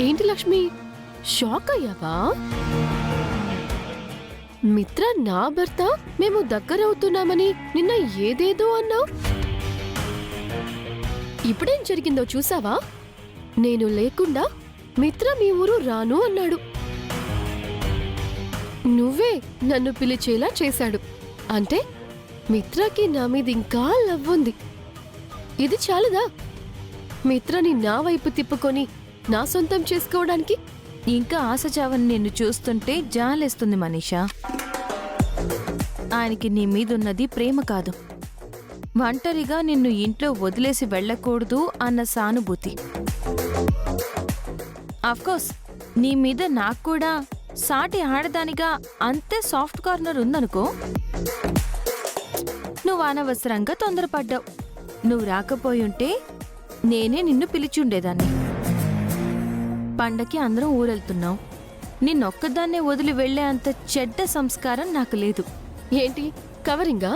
ఏంటి లక్ష్మి, షాక్ అయ్యావా? మిత్ర నా భర్త, మేము దగ్గరవుతున్నామని నిన్న ఏదేదో అన్నావు. ఇప్పుడేం జరిగిందో చూసావా? నేను లేకుండా మిత్ర మీ ఊరు రాను అన్నాడు. నువ్వే నన్ను పిలిచేలా చేశాడు. అంటే మిత్రకి నా మీద ఇంకా లవ్ ఉంది. ఇది చాలదా మిత్రని నా వైపు తిప్పుకొని నా సొంతం చేసుకోవడానికి? ఇంకా ఆశ చావని నిన్ను చూస్తుంటే జాలేస్తుంది మనీషా. ఆయనకి నీ మీదున్నది ప్రేమ కాదు, ఒంటరిగా నిన్ను ఇంట్లో వదిలేసి వెళ్ళకూడదు అన్న సానుభూతి. అఫ్కోర్స్ నీ మీద నాకు కూడా సాటి ఆడదానిగా అంతే సాఫ్ట్ కార్నర్ ఉందనుకో. నువ్వు అనవసరంగా తొందరపడ్డావు. నువ్వు రాకపోయుంటే నేనే నిన్ను పిలిచుండేదాన్ని. పండకి అందరం ఊరెళ్తున్నావు. నిన్నొక్కదాన్నే వదిలి వెళ్లే అంత చెడ్డ సంస్కారం నాకు లేదు. ఏంటి కవరింగా?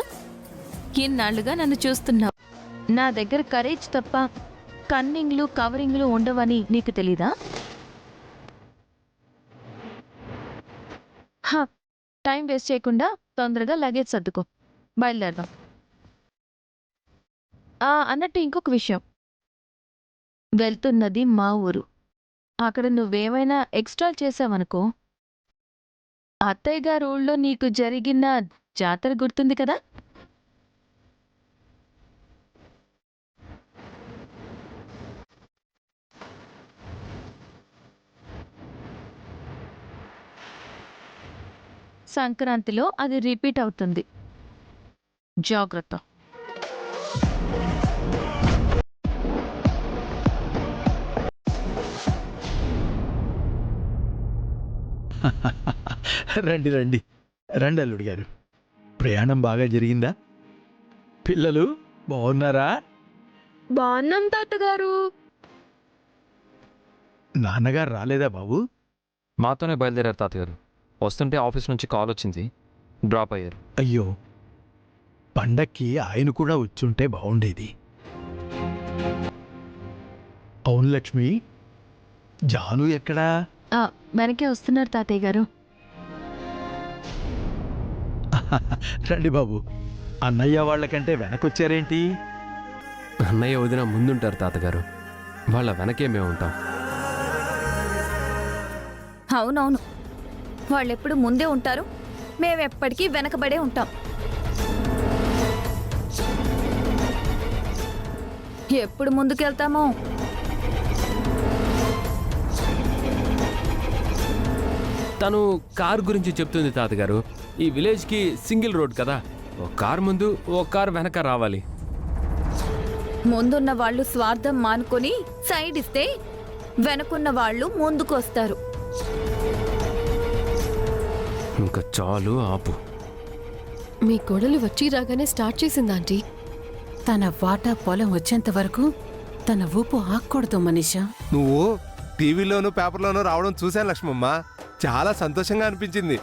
ఇన్నాళ్లుగా నన్ను చూస్తున్నావు. నా దగ్గర కరేజ్ తప్ప కన్నింగ్లు కవరింగ్లు ఉండవని నీకు తెలీదా? టైం వేస్ట్ చేయకుండా తొందరగా లగేజ్ సర్దుకో, బయలుదేరదాం. అన్నట్టు ఇంకొక విషయం, వెళ్తున్నది మా ఊరు. అక్కడ నువ్వేమైనా ఎక్స్ట్రా చేసావనుకో, అత్తయ్య గారి ఊళ్ళో నీకు జరిగిన జాతర గుర్తుంది కదా? సంక్రాంతిలో అది రిపీట్ అవుతుంది. జాగ్రత్త. రండి రండి రండి అల్లుడు గారు. ప్రయాణం బాగా జరిగిందా? పిల్లలు బాగున్నారా? బాగున్నాం తాతగారు. నాన్నగారు రాలేదా బాబు? మాతోనే బయలుదేరారు తాతగారు. వస్తుంటే ఆఫీస్ నుంచి కాల్ వచ్చింది, డ్రాప్ అయ్యారు. అయ్యో, పండక్కి ఆయన కూడా వచ్చుంటే బాగుండేది. అవును లక్ష్మి, జాను ఎక్కడా? వెనకే వస్తున్నారు తాతయ్య గారు. రండి బాబు. అన్నయ్య వాళ్ళకంటే వెనకొచ్చారేంటి? అన్నయ్య వదిన ముందుంటారు తాతగారు, వాళ్ళ వెనకే మేము ఉంటాం. అవునవును, వాళ్ళెప్పుడు ముందే ఉంటారు, మేమెప్పటికీ వెనకబడే ఉంటాం. ఎప్పుడు ముందుకెళ్తామో. తను కార్ గురించి చెప్తుంది తాతగారు. ఈ విలేజ్కి సింగిల్ రోడ్ కదా, ఒక కార్ ముందు ఒక కార్ వెనక రావాలి. ముందున్న వాళ్ళు స్వార్థం మానుకొని సైడ్ ఇస్తే వెనకున్న వాళ్ళు ముందుకు వస్తారు. ఇంకా చాలు, ఆపు. మీ కోడలు వచ్చి రాగానే స్టార్ట్ చేసింది ఆంటీ. తన వాటా పొలం వచ్చేంత వరకు తన ఊపు ఆక్కూడదు మనీషా. నువ్వు టీవీలోనూ పేపర్లోనూ రావడం చూశాను లక్ష్మమ్మ, చాలా సంతోషంగా అనిపించింది.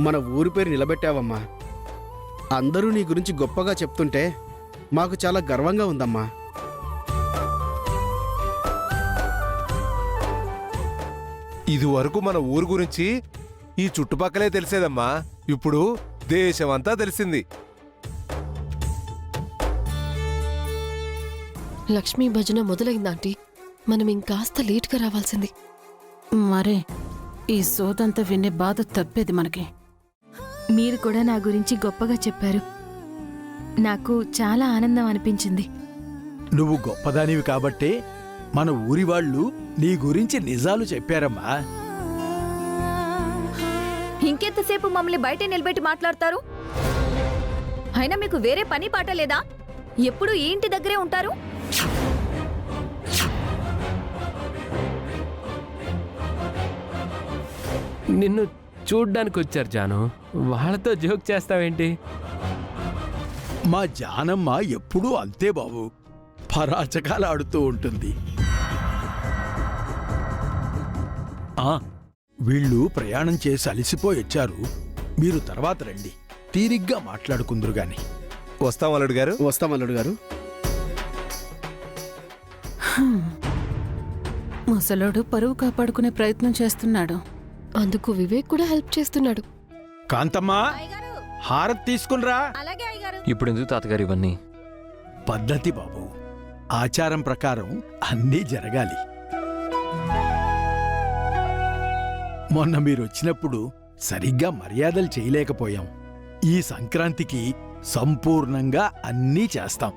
మన ఊరి పేరు నిలబెట్టావమ్మా. అందరూ నీ గురించి గొప్పగా చెప్తుంటే మాకు చాలా గర్వంగా ఉందమ్మా. ఇదివరకు మన ఊరు గురించి ఈ చుట్టుపక్కలే తెలిసేదమ్మా, ఇప్పుడు దేశమంతా తెలిసింది. లక్ష్మీ భజన మొదలైంది ఆంటీ. మనం ఇంకాస్త లేట్గా రావాల్సింది. మరే ఈ సోదంతా వినే బాధ తప్పేది మనకి. మీరు కూడా నా గురించి గొప్పగా చెప్పారు. నాకు చాలా ఆనందం అనిపించింది. నువ్వు గొప్పదానివి కాబట్టే మన ఊరి వాళ్ళు నీ గురించి నిజాలు చెప్పారమ్మా. ఇంకెంతసేపు మమ్మల్ని బయట నిలబెట్టి మాట్లాడతారు? అయినా మీకు వేరే పని పాట లేదా? ఎప్పుడు ఈ ఇంటి దగ్గరే ఉంటారు? నిన్ను చూడ్డానికి వచ్చారు జాను, వాళ్ళతో జోక్ చేస్తావేంటి? మా జానమ్మ ఎప్పుడూ అంతే బాబు, పరాచకాలు ఆడుతూ ఉంటుంది. వీళ్ళు ప్రయాణం చేసి అలసిపోయి వచ్చారు. మీరు తర్వాత రండి, తీరిగ్గా మాట్లాడుకుందరు గాని. వస్తాం అల్లుడు గారు. వస్తాం అల్లుడు గారు. ముసలోడు పరువు కాపాడుకునే ప్రయత్నం చేస్తున్నాడు. అందుకు వివేక్ కూడా హెల్ప్ చేస్తున్నాడు. కాంతమ్మా, హారతి తీసుకునిరా. ఇప్పుడు ఎందుకు తాతగారు ఇవన్నీ? పద్ధతి బాబు, ఆచారం ప్రకారం అన్నీ జరగాలి. మొన్న మీరొచ్చినప్పుడు సరిగ్గా మర్యాదలు చేయలేకపోయాం. ఈ సంక్రాంతికి సంపూర్ణంగా అన్నీ చేస్తాం.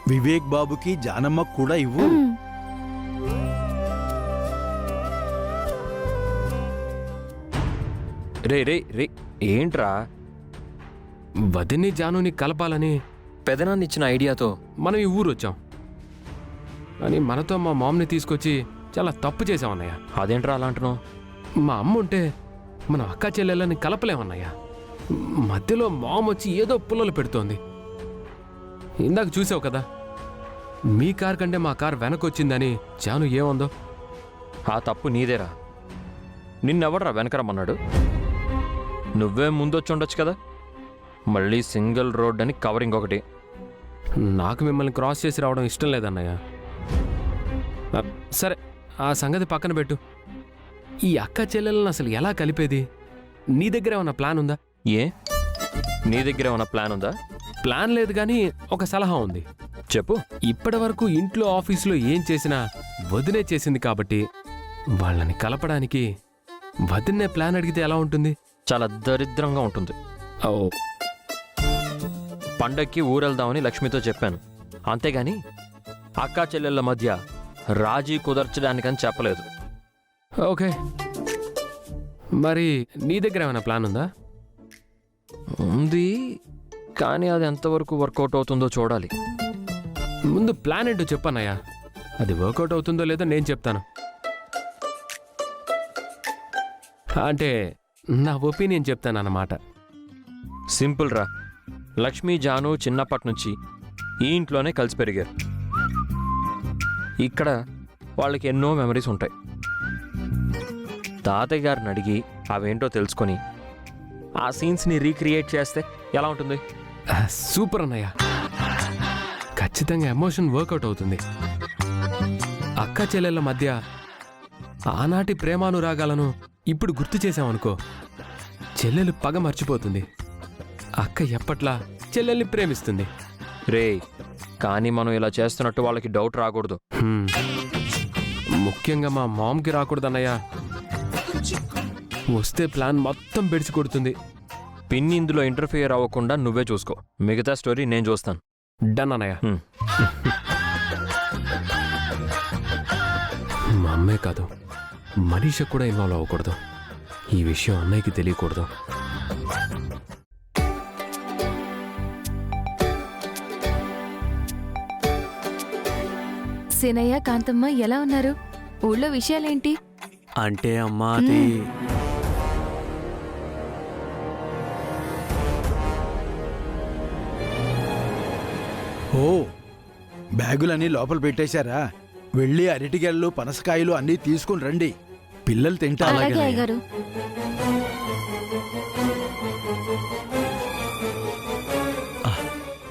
వివేక్ బాబుకి జానమ్మకు కూడా ఇవ్వు. రే రే రే ఏంట్రా? వదిని జానుని కలపాలని పెదనాన్న ఇచ్చిన ఐడియాతో మనం ఈ ఊరు వచ్చాం. కానీ మనతో మా మామ్ని తీసుకొచ్చి చాలా తప్పు చేసామన్నయ్య. అదేంట్రా అలా అంటున్నావు? మా అమ్మ ఉంటే మన అక్క చెల్లెళ్ళని కలపలేమన్నయ్య. మధ్యలో మామ్ వచ్చి ఏదో పుల్లలు పెడుతోంది. ఇందాక చూసావు కదా, మీ కార్ కంటే మా కార్ వెనకొచ్చిందని జాను ఏముందో. ఆ తప్పు నీదేరా. నిన్నెవడరా వెనకరమ్మన్నాడు? నువ్వే ముందొచ్చి ఉండొచ్చు కదా. మళ్ళీ సింగిల్ రోడ్ అని కవరింగ్ ఒకటి. నాకు మిమ్మల్ని క్రాస్ చేసి రావడం ఇష్టం లేదన్నయ్య. సరే, ఆ సంగతి పక్కన పెట్టు. ఈ అక్క చెల్లెలను అసలు ఎలా కలిపేది? నీ దగ్గర ఏమన్నా ప్లాన్ ఉందా? ఏ, నీ దగ్గర ఏమన్నా ప్లాన్ ఉందా? ప్లాన్ లేదు కానీ ఒక సలహా ఉంది. చెప్పు. ఇప్పటి వరకు ఇంట్లో ఆఫీసులో ఏం చేసినా వదినే చేసింది కాబట్టి వాళ్ళని కలపడానికి వదినే ప్లాన్ అడిగితే ఎలా ఉంటుంది? చాలా దరిద్రంగా ఉంటుంది. ఓ, పండక్కి ఊరెళ్దామని లక్ష్మితో చెప్పాను, అంతేగాని అక్కా చెల్లెళ్ళ మధ్య రాజీ కుదర్చడానికని చెప్పలేదు. ఓకే, మరి నీ దగ్గర ఏమైనా ప్లాన్ ఉందా? ఉంది, కానీ అది ఎంతవరకు వర్కౌట్ అవుతుందో చూడాలి. ముందు ప్లాన్ ఏంటో చెప్పన్నయ్యా. అది వర్కౌట్ అవుతుందో లేదో నేను చెప్తాను. అంటే నా ఒపీనియన్ చెప్తాను అన్నమాట. సింపుల్ రా. లక్ష్మీ జాను చిన్నప్పటి నుంచి ఈ ఇంట్లోనే కలిసి పెరిగారు. ఇక్కడ వాళ్ళకి ఎన్నో మెమరీస్ ఉంటాయి. తాతయ్య గారిని అడిగి అవేంటో తెలుసుకొని ఆ సీన్స్ని రీక్రియేట్ చేస్తే ఎలా ఉంటుంది? సూపర్ అన్నయ్య, ఖచ్చితంగా ఎమోషన్ వర్కౌట్ అవుతుంది. అక్క చెల్లెళ్ళ మధ్య ఆనాటి ప్రేమానురాగాలను ఇప్పుడు గుర్తు చేశామనుకో, చెల్లెలు పగ మర్చిపోతుంది. అక్క ఎప్పట్లా చెల్లెల్ని ప్రేమిస్తుంది. రే, కానీ మనం ఇలా చేస్తున్నట్టు వాళ్ళకి డౌట్ రాకూడదు. ముఖ్యంగా మా మామ్కి రాకూడదన్నయ్య. వస్తే ప్లాన్ మొత్తం బెడిసి కొడుతుంది. పిన్ని ఇందులో ఇంటర్ఫియర్ అవ్వకుండా నువ్వే చూసుకో. మిగతా స్టోరీ నేను చూస్తాను. డన్ అన్నయ్య. మా అమ్మే కాదు, మనీష కూడా ఇన్వాల్వ్ అవ్వకూడదు. ఈ విషయం అన్నయ్యకి తెలియకూడదు. సీనయ్య, కాంతమ్మ ఎలా ఉన్నారు? ఊళ్ళో విషయాలేంటి? అంటే అమ్మా, అది ఓ, బ్యాగులన్నీ లోపల పెట్టేశారా? వెళ్ళి అరటిగెళ్ళు, పనసకాయలు అన్నీ తీసుకుని రండి. పిల్లలు తింటారు. అలాగే అయ్యగారు.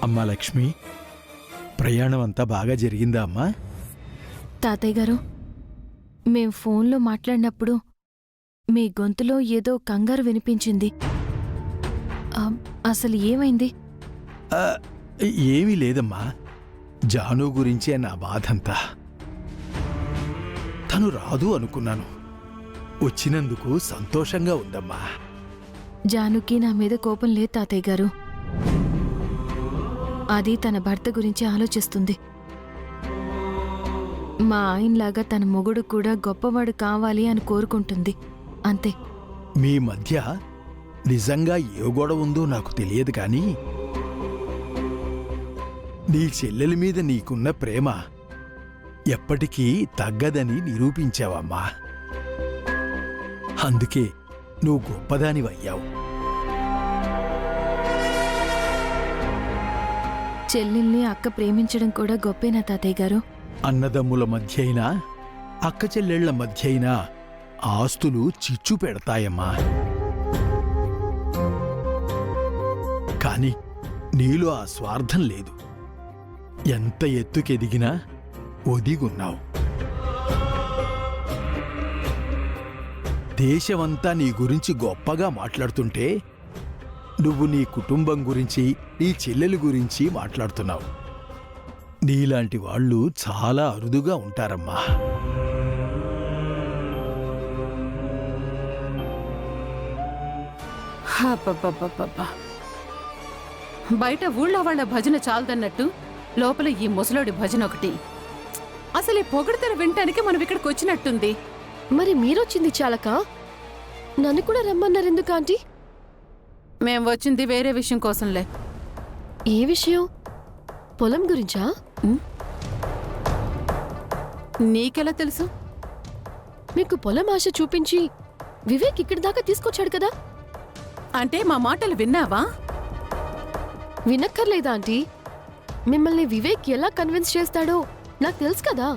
అమ్మా లక్ష్మి, ప్రయాణం అంతా బాగా జరిగిందా అమ్మా? తాతయ్య గారు, మేం ఫోన్లో మాట్లాడినప్పుడు మీ గొంతులో ఏదో కంగారు వినిపించింది. అసలు ఏమైంది? ఆ, ఏమీ లేదమ్మా. జాను గురించే నా బాధంతా. తను రాదు అనుకున్నాను. వచ్చినందుకు సంతోషంగా ఉందమ్మా. జానుకి నా మీద కోపం లేదు తాతయ్య గారు. అది తన భర్త గురించి ఆలోచిస్తుంది. మా ఆయనలాగా తన మొగుడు కూడా గొప్పవాడు కావాలి అని కోరుకుంటుంది, అంతే. మీ మధ్య నిజంగా ఏ గొడవ ఉందో నాకు తెలియదు కానీ నీ చెల్లెలి మీద నీకున్న ప్రేమ ఎప్పటికీ తగ్గదని నిరూపించావమ్మా. అందుకే నువ్వు గొప్పదానివయ్యావు. చెల్లెల్ని అక్క ప్రేమించడం కూడా గొప్పేనా తాతయ్య గారు? అన్నదమ్ముల మధ్య అయినా, అక్క చెల్లెళ్ల మధ్య అయినా ఆస్తులు చిచ్చు పెడతాయమ్మా. కాని నీలో ఆ స్వార్థం లేదు. ఎంత ఎత్తుకెదిగినా ఒదిగున్నావు. దేశమంతా నీ గురించి గొప్పగా మాట్లాడుతుంటే నువ్వు నీ కుటుంబం గురించి, నీ చెల్లెలు గురించి మాట్లాడుతున్నావు. నీలాంటి వాళ్ళు చాలా అరుదుగా ఉంటారమ్మా. అబ్బబ్బబ్బబ్బబ్బా. బయట ఊళ్ళో వాళ్ళ భజన చాలదన్నట్టు లోపల ఈ ముసలోడి భజన ఒకటి. అసలు ఈ పొగడతలు వినటానికి మనం ఇక్కడికి వచ్చినట్టుంది. మరి మీరొచ్చింది చాలక నన్ను కూడా రమ్మన్నారెందుకు ఆంటీ? మేం వచ్చింది వేరే విషయం కోసంలే. ఏ విషయం? పొలం గురించా? నీకెలా తెలుసు? మీకు పొలం ఆశ చూపించి వివేక్ ఇక్కడి దాకా తీసుకొచ్చాడు కదా. అంటే మా మాటలు విన్నావా? వినక్కర్లేదా ఆంటీ? మిమ్మల్ని వివేక్ ఎలా కన్విన్స్ చేస్తాడో నాకు తెలుసు కదా.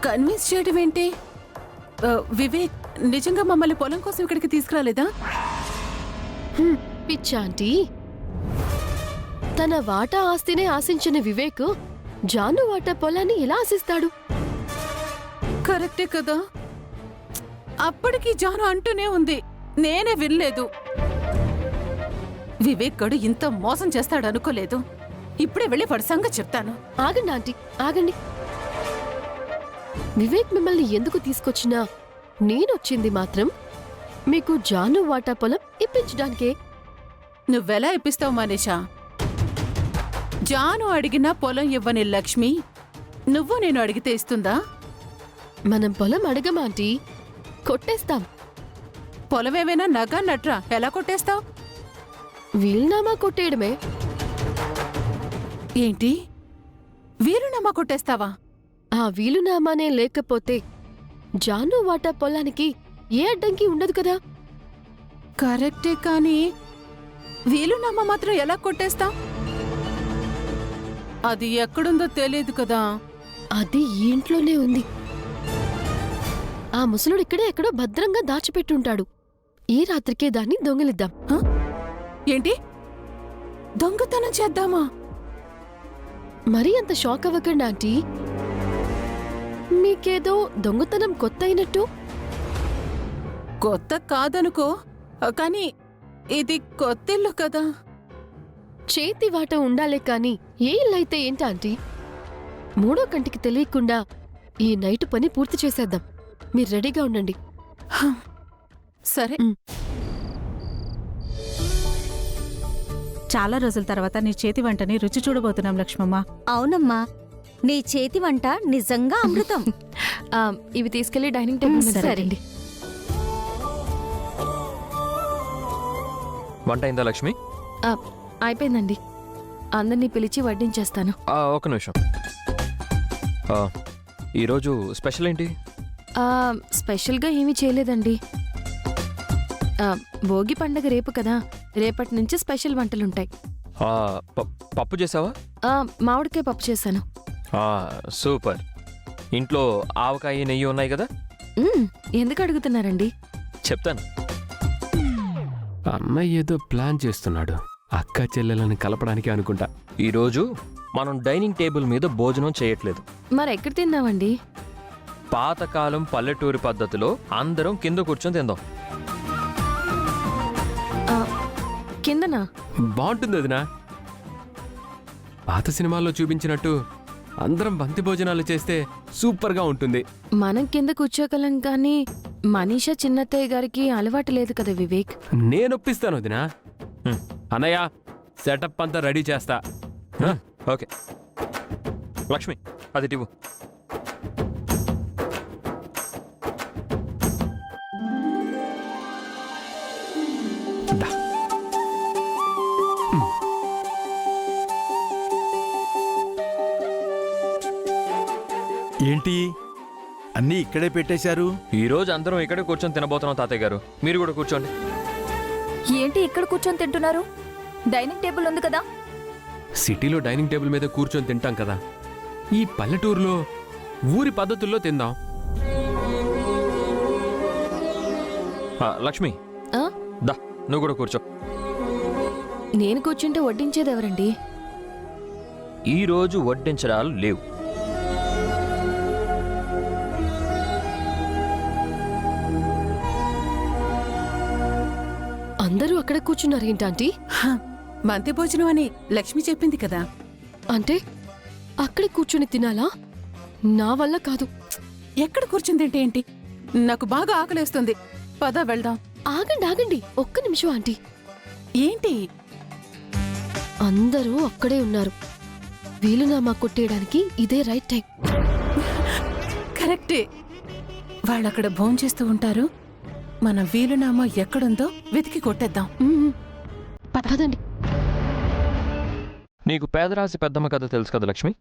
కన్విన్స్ చేయడం ఏంటి? వివేక్ నిజంగా మమ్మల్ని పొలం కోసం ఇక్కడికి తీసుకురాలేదా? పిచ్చా ఆంటీ. తన వాటా ఆస్తినే ఆశించిన వివేక్ జాను వాటా పొలాన్ని ఎలా ఆశిస్తాడు? కరెక్టే కదా. అప్పటికి జాను అంటూనే ఉంది, నేనే వినలేదు. వివేక్ గడు ఇంత మోసం చేస్తాడు అనుకోలేదు. ఇప్పుడే వెళ్ళి వాడి సంగతి చెప్తాను. ఆగండి ఆంటీ, ఆగండి. వివేక్ మిమ్మల్ని ఎందుకు తీసుకొచ్చినా నేనొచ్చింది మాత్రం మీకు జాను వాటా పొలం ఇప్పించడానికే. నువ్వెలా ఇప్పిస్తావు మనీషా? జాను అడిగినా పొలం ఇవ్వని లక్ష్మి నువ్వు నేను అడిగితే ఇస్తుందా? మనం పొలం అడగమాంటీ, కొట్టేస్తాం. పొలమేమైనా నగా నట్రా ఎలా కొట్టేస్తావు? వీలునామా కొట్టేయడమే. ఏంటి, వీలునామా కొట్టేస్తావా? ఆ వీలునామానే లేకపోతే జాను వాటా పొలానికి ఏ అడ్డంకి ఉండదు కదా. కరెక్టే, కానీ వీలునామా మాత్రం ఎలా కొట్టేస్తావు? అది ఎక్కడుందో తెలియదు కదా. అది ఈ ఇంట్లోనే ఉంది. ఆ ముసలుడు ఇక్కడే ఎక్కడో భద్రంగా దాచిపెట్టుంటాడు. ఈ రాత్రికే దాన్ని దొంగిలిద్దాం. ఏంటి, దొంగతనం చేద్దామా? మరీ అంత షాక్ అవ్వకండి ఆంటీ. మీకేదో దొంగతనం కొత్త అయినట్టు. కొత్త కాదనుకో, కానీ ఇది కొత్తిల్లు కదా. చేతి వాట ఉండాలే కాని ఏ ఇల్లైతే ఏంటి ఆంటీ? మూడో కంటికి తెలియకుండా ఈ నైట్ పని పూర్తి చేసేద్దాం. మీరు రెడీగా ఉండండి. సరే. చాలా రోజుల తర్వాత నీ చేతి వంటని రుచి చూడబోతున్నాం లక్ష్మమ్మ. అవునమ్మా, నీ చేతి వంట నిజంగా అమృతం. ఇవి తీసుకెళ్లి డైనింగ్ టేబుల్ మీద సరేండి. వంట అయిందా లక్ష్మి? అయిపోయిందండి. అందరినీ పిలిచి వడ్డించేస్తాను. ఒక నిమిషం. ఈరోజు స్పెషల్ ఏంటి? స్పెషల్గా ఏమీ చేయలేదండి. భోగి పండగ రేపు కదా, రేపటి నుంచి స్పెషల్ వంటలుంటాయి. పప్పు చేసావా? మామిడికాయ పప్పు చేశాను. సూపర్. ఇంట్లో ఆవకాయ నెయ్యి ఉన్నాయి కదా? ఎందుకు అడుగుతున్నారండి? చెప్తాను. అన్నయ్య ఏదో ప్లాన్ చేస్తున్నాడు. అక్క చెల్లెలను కలపడానికి అనుకుంటా. ఈరోజు మనం డైనింగ్ టేబుల్ మీద భోజనం చేయట్లేదు. మరి ఎక్కడ తిందామండి? పాతకాలం పల్లెటూరి పద్ధతిలో అందరం కింద కూర్చొని తిందాం. కిందనా? బాగుంటుంది వదినా. పాత సినిమాల్లో చూపించినట్టు అందరం బంతి భోజనాలు చేస్తే సూపర్గా ఉంటుంది. మనం కింద కూర్చోగలం, కానీ మనీషా చిన్నత్తయ్య గారికి అలవాటు లేదు కదా వివేక్. నేను ఒప్పిస్తాను వదినా. అన్నయ్య, సెటప్ అంతా రెడీ చేస్తా. ఓకే లక్ష్మి, అది టివ్వు. ఏంటి అన్నీ ఇక్కడే పెట్టేశారు? ఈరోజు అందరం ఇక్కడే కూర్చొని తినబోతున్నాం తాతయ్య గారు. మీరు కూడా కూర్చోండి. ఏంటి ఇక్కడ కూర్చొని తింటున్నారు? డైనింగ్ టేబుల్ ఉంది కదా. సిటీలో డైనింగ్ టేబుల్ మీద కూర్చొని తింటాం కదా, ఈ పల్లెటూరులో ఊరి పద్ధతుల్లో తిందాం. లక్ష్మి ఆ? దా నువ్వు కూడా కూర్చో. నేను కూర్చుంటే వడ్డించేది ఎవరండి? ఈరోజు వడ్డించడాలు లేవు. అందరూ అక్కడ కూర్చున్నారు ఏంటంటీ? హ, బంతి భోజనం అని లక్ష్మి చెప్పింది కదా. అంటే అక్కడే కూర్చుని తినాలా? నా వల్ల కాదు. ఎక్కడ కూర్చుందంటే ఏంటి? నాకు బాగా ఆకలేస్తుంది. పద వెళ్దాం. ఆగండి ఆగండి, ఒక్క నిమిషం ఆంటీ. ఏంటి? అందరూ అక్కడే ఉన్నారు. వీలునామా కొట్టేయడానికి ఇదే రైట్ టైం. కరెక్టే. వాళ్ళక్కడ భోంచేస్తూ ఉంటారు. మన వీలునామా ఎక్కడుందో వెతికి కొట్టేద్దాం. పదండి. నీకు పేదరాశి పెద్దమ్మ కథ తెలుసు కదా లక్ష్మి?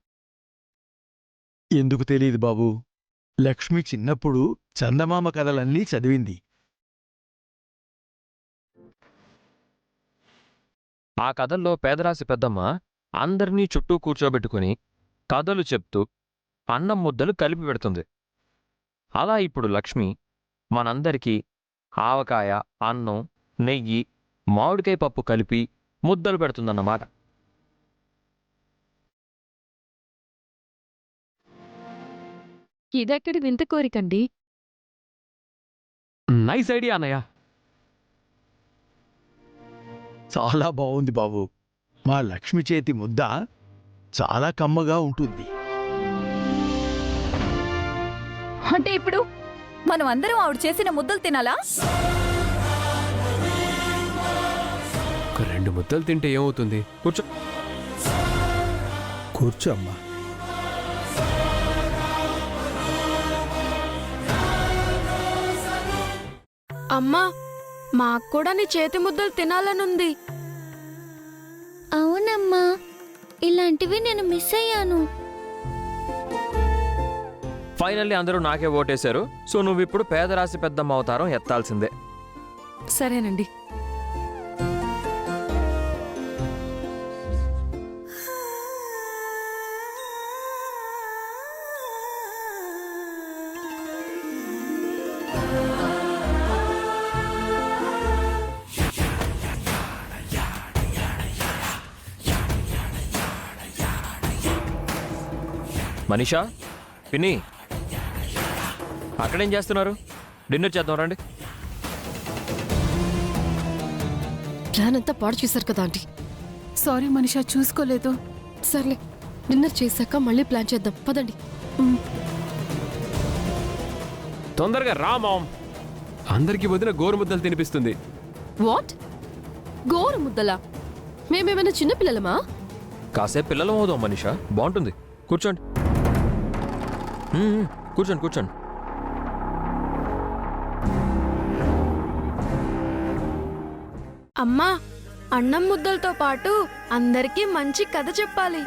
ఎందుకు తెలియదు బాబు. లక్ష్మి చిన్నప్పుడు చందమామ కథలన్నీ చదివింది. ఆ కథల్లో పేదరాశి పెద్దమ్మ అందరినీ చుట్టూ కూర్చోబెట్టుకుని కథలు చెప్తూ అన్నం ముద్దలు కలిపి పెడుతుంది. అలా ఇప్పుడు లక్ష్మి మనందరికీ ఆవకాయ, అన్నం, నెయ్యి, మామిడికాయ పప్పు కలిపి ముద్దలు పెడుతుందన్నమాట. ఇదెక్కడి వింత కోరికండి? నైస్ ఐడియా అన్నయ్య. చాలా బాగుంది బాబు. మా లక్ష్మి చేతి ముద్ద చాలా కమ్మగా ఉంటుంది. అంటే ఇప్పుడు మనం అందరం ఆవిడ చేసిన ముద్దలు తినాలా? ఒక 2 ముద్దలు తింటే ఏమవుతుంది? కూర్చో. కూర్చో అమ్మా. అమ్మా, మాకు కూడా నీ చేతి ముద్దలు తినాలనుంది. అవునమ్మా, ఇలాంటివి నేను మిస్ అయ్యాను. ఫైనల్లీ అందరూ నాకే ఓటేశారు. సో నువ్విప్పుడు పేదరాశి పెద్దమ్మ అవతారం ఎత్తాల్సిందే. సరేనండి. మనీషా, పిన్ని, అక్కడేం చేస్తున్నారు? డిన్నర్ చేద్దాం రండి. ప్లాన్ అంతా పాడు చేశారు కదా ఆంటీ. సారీ మనిషా, చూసుకోలేదు. సర్లే, డిన్నర్ చేశాక మళ్ళీ ప్లాన్ చేద్దాం. పదండి. తొందరగా రా మామ్. అందరికీ వదిన గోరుముద్దలు తినిపిస్తుంది. వాట్? గోరు ముద్దలా? మేమేమైనా చిన్నపిల్లలమా? కాసేపు పిల్లలు అవుదాం మనీషా, బాగుంటుంది. కూర్చోండి. కూర్చోండి కూర్చోండి. అమ్మా, అన్నం ముద్దలతో పాటు అందరికీ మంచి కథ చెప్పాలి.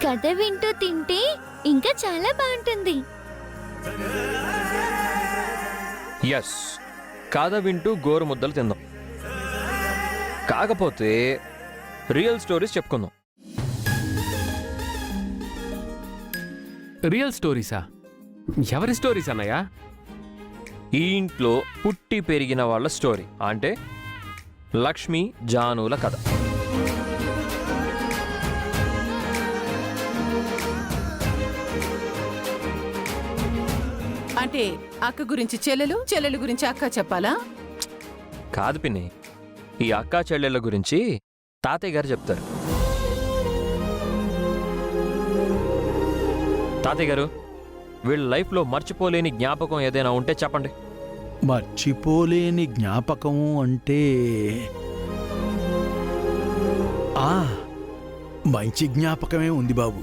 కథ వింటూ తింటే ఇంకా చాలా బాగుంటుంది. ఎస్, కథ వింటూ గోరు ముద్దలు తిందాం. కాకపోతే రియల్ స్టోరీస్ చెప్పుకుందాం. రియల్ స్టోరీసా? ఎవరి స్టోరీస్ అన్నయ్య? ఈ ఇంట్లో పుట్టి పెరిగిన వాళ్ళ స్టోరీ. అంటే లక్ష్మి, జానుల కథ. అంటే అక్క గురించి చెల్లెలు, చెల్లెలు గురించి అక్క చెప్పాలా? కాదు పిన్ని, ఈ అక్కా చెల్లెళ్ళ గురించి తాతయ్య గారు చెప్తారు. తాతయ్య గారు, వీళ్ళ లైఫ్లో మర్చిపోలేని జ్ఞాపకం ఏదైనా ఉంటే చెప్పండి. మర్చిపోలేని జ్ఞాపకం అంటే మంచి జ్ఞాపకమే ఉంది బాబు.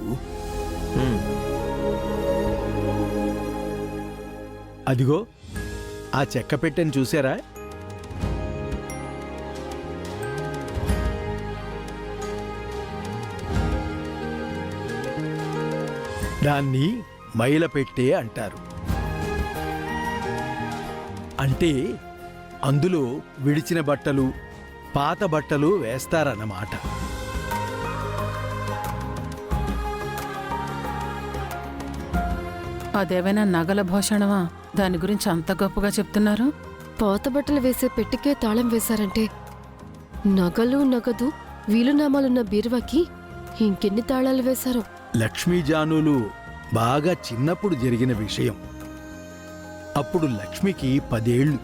అదిగో ఆ చెక్క పెట్టెను చూసారా? దాన్ని మైల పెట్టే అంటారు. అంటే అందులో విడిచిన బట్టలు, పాత బట్టలు వేస్తారన్నమాట. అదేమైనా నగల భూషణమా? దాని గురించి అంత గొప్పగా చెప్తున్నారు. పాత బట్టలు వేసే పెట్టికే తాళం వేశారంటే నగలు నగదు వీలునామాలున్న బీరువాకి ఇంకెన్ని తాళాలు వేశారో. లక్ష్మీజానులు బాగా చిన్నప్పుడు జరిగిన విషయం. అప్పుడు లక్ష్మికి 10 ఏళ్ళు.